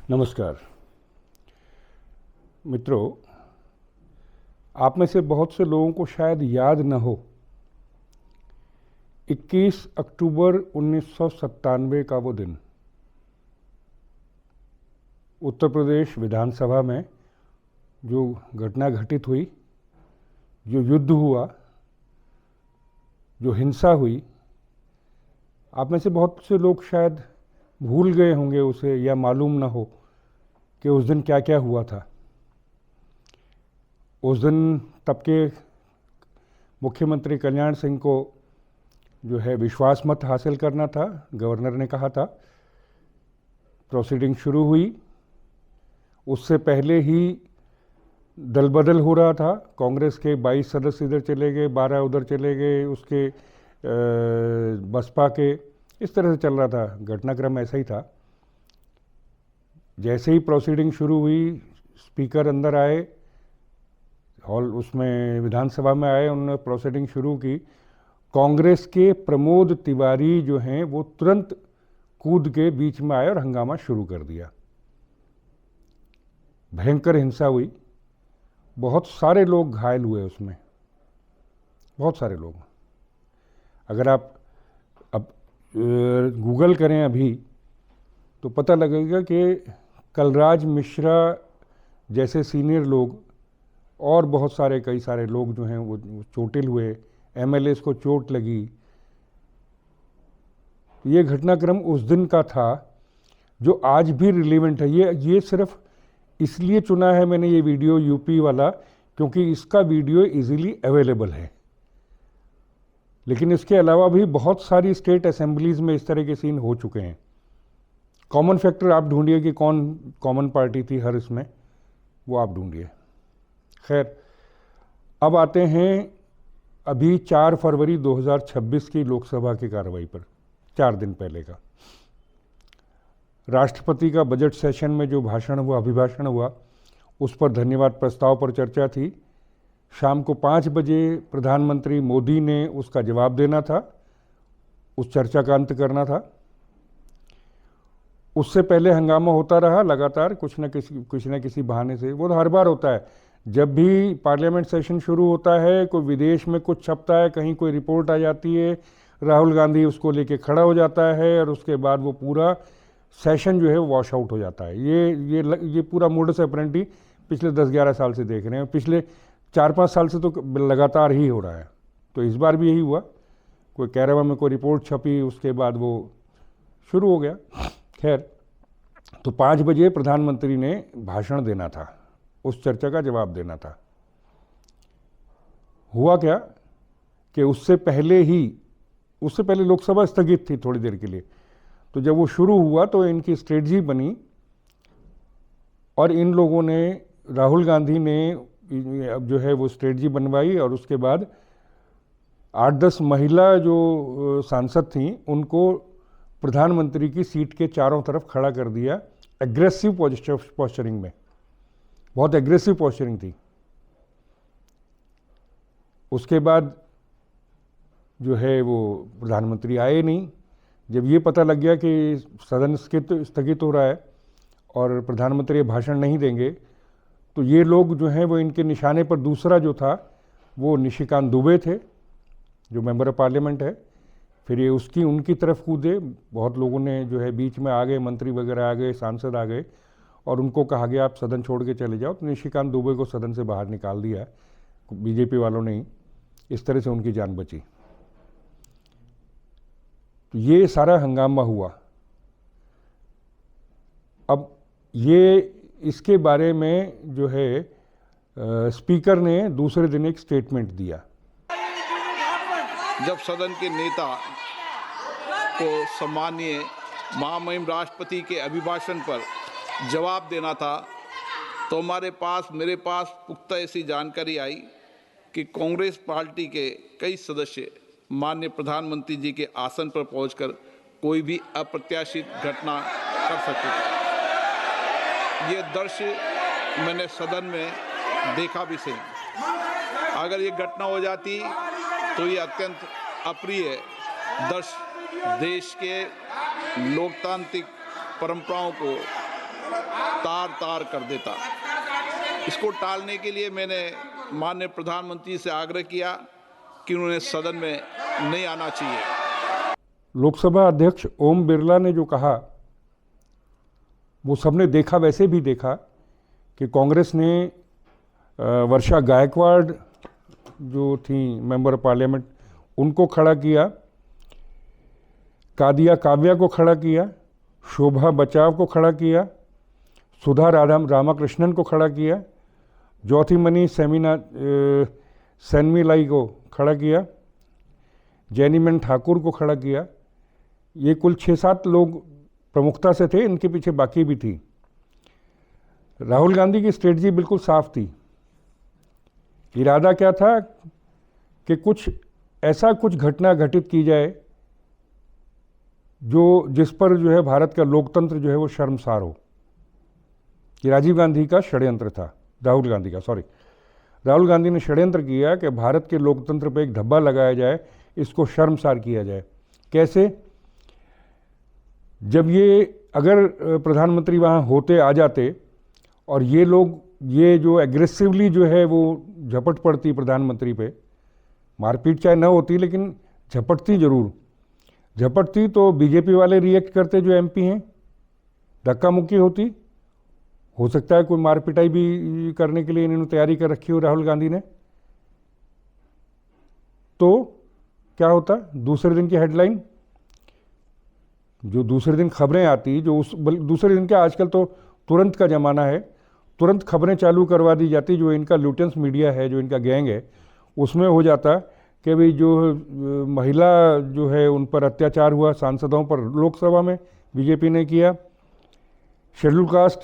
नमस्कार मित्रों, आप में से बहुत से लोगों को शायद याद न हो 21 अक्टूबर 1997 का वो दिन। उत्तर प्रदेश विधानसभा में जो घटना घटित हुई, जो युद्ध हुआ, जो हिंसा हुई, आप में से बहुत से लोग शायद भूल गए होंगे उसे, या मालूम न हो कि उस दिन क्या क्या हुआ था। उस दिन तब के मुख्यमंत्री कल्याण सिंह को जो है विश्वास मत हासिल करना था। गवर्नर ने कहा था, प्रोसीडिंग शुरू हुई, उससे पहले ही दल बदल हो रहा था। कांग्रेस के 22 सदस्य इधर चले गए, 12 उधर चले गए, उसके बसपा के, इस तरह से चल रहा था। घटनाक्रम ऐसा ही था। जैसे ही प्रोसीडिंग शुरू हुई, स्पीकर अंदर आए, हॉल उसमें विधानसभा में आए, उन्होंने प्रोसीडिंग शुरू की। कांग्रेस के प्रमोद तिवारी जो हैं वो तुरंत कूद के बीच में आए और हंगामा शुरू कर दिया। भयंकर हिंसा हुई, बहुत सारे लोग घायल हुए उसमें, बहुत सारे लोग। अगर आप अब गूगल करें अभी तो पता लगेगा कि कलराज मिश्रा जैसे सीनियर लोग और बहुत सारे कई सारे लोग जो हैं वो चोटिल हुए, एमएलएस को चोट लगी। ये घटनाक्रम उस दिन का था जो आज भी रिलेवेंट है। ये सिर्फ इसलिए चुना है मैंने ये वीडियो यूपी वाला क्योंकि इसका वीडियो इजीली अवेलेबल है। लेकिन इसके अलावा भी बहुत सारी स्टेट असेंबलीज में इस तरह के सीन हो चुके हैं। कॉमन फैक्टर आप ढूंढिए कि कौन कॉमन पार्टी थी हर इसमें, वो आप ढूंढिए। खैर, अब आते हैं अभी 4 फरवरी 2026 की लोकसभा की कार्रवाई पर। 4 दिन पहले का राष्ट्रपति का बजट सेशन में जो भाषण हुआ, अभिभाषण हुआ, उस पर धन्यवाद प्रस्ताव पर चर्चा थी। शाम को 5 बजे प्रधानमंत्री मोदी ने उसका जवाब देना था, उस चर्चा का अंत करना था। उससे पहले हंगामा होता रहा लगातार, कुछ न किसी बहाने से। वो तो हर बार होता है, जब भी पार्लियामेंट सेशन शुरू होता है, कोई विदेश में कुछ छपता है, कहीं कोई रिपोर्ट आ जाती है, राहुल गांधी उसको लेके खड़ा हो जाता है और उसके बाद वो पूरा सेशन जो है वॉश आउट हो जाता है। ये पूरा मोडस ऑपरेंडी पिछले 10-11 साल से देख रहे हैं। पिछले 4-5 साल से तो लगातार ही हो रहा है। तो इस बार भी यही हुआ, कोई कैरावा में कोई रिपोर्ट छपी, उसके बाद वो शुरू हो गया। खैर, तो 5 बजे प्रधानमंत्री ने भाषण देना था, उस चर्चा का जवाब देना था। हुआ क्या कि उससे पहले लोकसभा स्थगित थी थोड़ी देर के लिए। तो जब वो शुरू हुआ तो इनकी स्ट्रेटजी बनी और इन लोगों ने, राहुल गांधी ने जो है वो स्ट्रेटजी बनवाई और उसके बाद 8-10 महिला जो सांसद थीं उनको प्रधानमंत्री की सीट के चारों तरफ खड़ा कर दिया। एग्रेसिव पोस्चरिंग में, बहुत एग्रेसिव पोस्चरिंग थी। उसके बाद जो है वो प्रधानमंत्री आए नहीं। जब ये पता लग गया कि सदन स्थगित हो रहा है और प्रधानमंत्री भाषण नहीं देंगे, तो ये लोग जो हैं वो इनके निशाने पर, दूसरा जो था वो निशिकांत दुबे थे जो मेंबर ऑफ पार्लियामेंट है। फिर ये उनकी तरफ कूदे। बहुत लोगों ने जो है बीच में आ गए, मंत्री वगैरह आ गए, सांसद आ गए और उनको कहा गया आप सदन छोड़ के चले जाओ। तो निशिकांत दुबे को सदन से बाहर निकाल दिया बीजेपी वालों ने ही। इस तरह से उनकी जान बची। तो ये सारा हंगामा हुआ। अब इसके बारे में जो है स्पीकर ने दूसरे दिन एक स्टेटमेंट दिया। जब सदन के नेता को सम्माननीय महामहिम राष्ट्रपति के अभिभाषण पर जवाब देना था, तो मेरे पास पुख्ता ऐसी जानकारी आई कि कांग्रेस पार्टी के कई सदस्य माननीय प्रधानमंत्री जी के आसन पर पहुंचकर कोई भी अप्रत्याशित घटना कर सकते थे। ये दृश्य मैंने सदन में देखा भी सही। अगर ये घटना हो जाती तो ये अत्यंत अप्रिय दृश्य देश के लोकतांत्रिक परंपराओं को तार तार कर देता। इसको टालने के लिए मैंने माननीय प्रधानमंत्री से आग्रह किया कि उन्हें सदन में नहीं आना चाहिए। लोकसभा अध्यक्ष ओम बिरला ने जो कहा वो सबने देखा, वैसे भी देखा कि कांग्रेस ने वर्षा गायकवाड़ जो थी मेंबर ऑफ पार्लियामेंट उनको खड़ा किया, कादिया काव्या को खड़ा किया, शोभा बचाव को खड़ा किया, सुधा रामाकृष्णन को खड़ा किया, ज्योतिमणि सेनमिलाई को खड़ा किया, जैनीमन ठाकुर को खड़ा किया। ये कुल 6-7 लोग प्रमुखता से थे, इनके पीछे बाकी भी थी। राहुल गांधी की स्ट्रेटजी बिल्कुल साफ थी। इरादा क्या था कि कुछ घटना घटित की जाए जिस पर जो है भारत का लोकतंत्र जो है वो शर्मसार हो। ये राजीव गांधी का षड्यंत्र था, राहुल गांधी ने षड्यंत्र किया कि भारत के लोकतंत्र पर एक धब्बा लगाया जाए, इसको शर्मसार किया जाए। कैसे? जब अगर प्रधानमंत्री वहाँ होते, आ जाते और ये लोग जो एग्रेसिवली जो है वो झपट पड़ती प्रधानमंत्री पे, मारपीट चाहे न होती लेकिन झपटती जरूर, झपटती तो बीजेपी वाले रिएक्ट करते जो एमपी हैं, धक्का मुक्की होती, हो सकता है कोई मार पिटाई भी करने के लिए इन्होंने तैयारी कर रखी हो राहुल गांधी ने। तो क्या होता? दूसरे दिन की हेडलाइन, जो दूसरे दिन खबरें आती, जो दूसरे दिन क्या, आजकल तो तुरंत का ज़माना है, तुरंत खबरें चालू करवा दी जाती। जो इनका ल्यूटेंस मीडिया है, जो इनका गैंग है, उसमें हो जाता कि भाई जो महिला जो है उन पर अत्याचार हुआ, सांसदों पर लोकसभा में बीजेपी ने किया, शेड्यूल कास्ट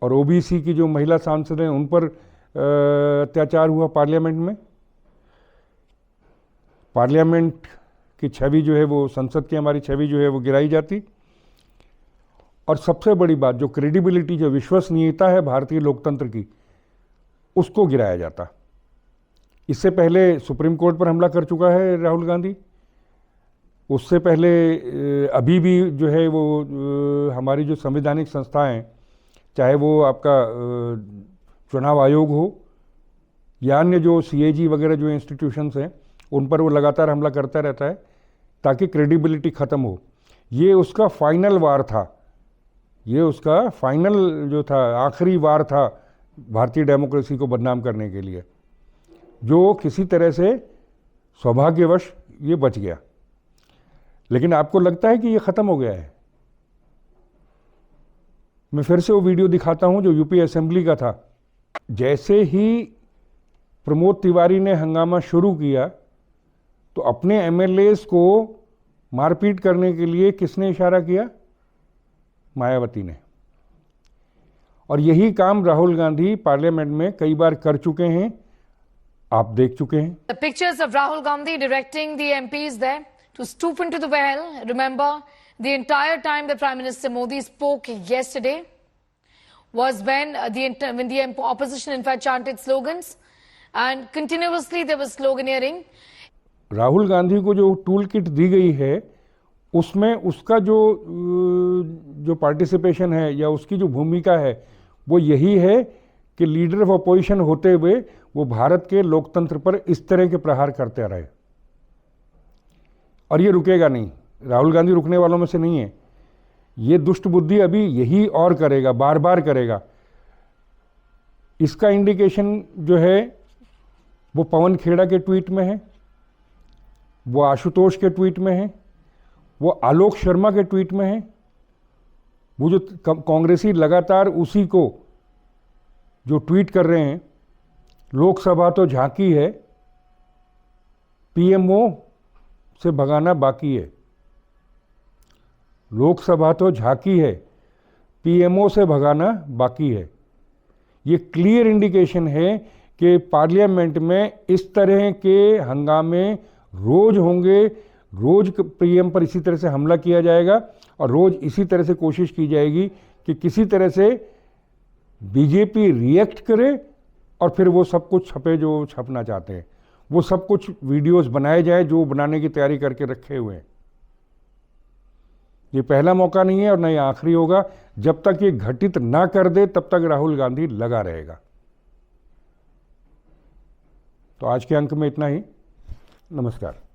और ओबीसी की जो महिला सांसद हैं उन पर अत्याचार हुआ पार्लियामेंट में। पार्लियामेंट की छवि जो है वो, संसद की हमारी छवि जो है वो गिराई जाती। और सबसे बड़ी बात, जो क्रेडिबिलिटी, जो विश्वसनीयता है भारतीय लोकतंत्र की, उसको गिराया जाता। इससे पहले सुप्रीम कोर्ट पर हमला कर चुका है राहुल गांधी, उससे पहले अभी भी जो है वो हमारी जो संवैधानिक संस्थाएं, चाहे वो आपका चुनाव आयोग हो या अन्य जो CAG वगैरह जो इंस्टीट्यूशंस हैं, उन पर वो लगातार हमला करता रहता है ताकि क्रेडिबिलिटी ख़त्म हो। ये उसका फाइनल वार था, ये उसका फाइनल जो था, आखिरी वार था भारतीय डेमोक्रेसी को बदनाम करने के लिए, जो किसी तरह से सौभाग्यवश ये बच गया। लेकिन आपको लगता है कि ये ख़त्म हो गया है? मैं फिर से वो वीडियो दिखाता हूं जो यूपी असेंबली का था। जैसे ही प्रमोद तिवारी ने हंगामा शुरू किया तो अपने MLAs को मारपीट करने के लिए किसने इशारा किया? मायावती ने। और यही काम राहुल गांधी पार्लियामेंट में कई बार कर चुके हैं, आप देख चुके हैं। The pictures of Rahul Gandhi directing the MPs there to stoop into the well. Remember, the entire time that Prime Minister Modi spoke yesterday was when the opposition in fact chanted slogans, and continuously there was sloganeering. Rahul Gandhi को जो tool kit दी गई है उसमें उसका जो participation है या उसकी जो भूमिका है वो यही है कि लीडर ऑफ अपोजिशन होते हुए वो भारत के लोकतंत्र पर इस तरह के प्रहार करते रहे। और ये रुकेगा नहीं, राहुल गांधी रुकने वालों में से नहीं है। ये दुष्ट बुद्धि अभी यही और करेगा, बार बार करेगा। इसका इंडिकेशन जो है वो पवन खेड़ा के ट्वीट में है, वो आशुतोष के ट्वीट में है, वो आलोक शर्मा के ट्वीट में है। वो जो कांग्रेसी लगातार उसी को जो ट्वीट कर रहे हैं, लोकसभा तो झांकी है, PMO से भगाना बाकी है। लोकसभा तो झांकी है, PMO से भगाना बाकी है। ये क्लियर इंडिकेशन है कि पार्लियामेंट में इस तरह के हंगामे रोज होंगे, रोज PM पर इसी तरह से हमला किया जाएगा और रोज इसी तरह से कोशिश की जाएगी कि किसी तरह से बीजेपी रिएक्ट करे और फिर वो सब कुछ छपे जो छपना चाहते हैं, वो सब कुछ वीडियोस बनाए जाए जो बनाने की तैयारी करके रखे हुए हैं। ये पहला मौका नहीं है और न ये आखिरी होगा। जब तक ये घटित ना कर दे तब तक राहुल गांधी लगा रहेगा। तो आज के अंक में इतना ही। नमस्कार।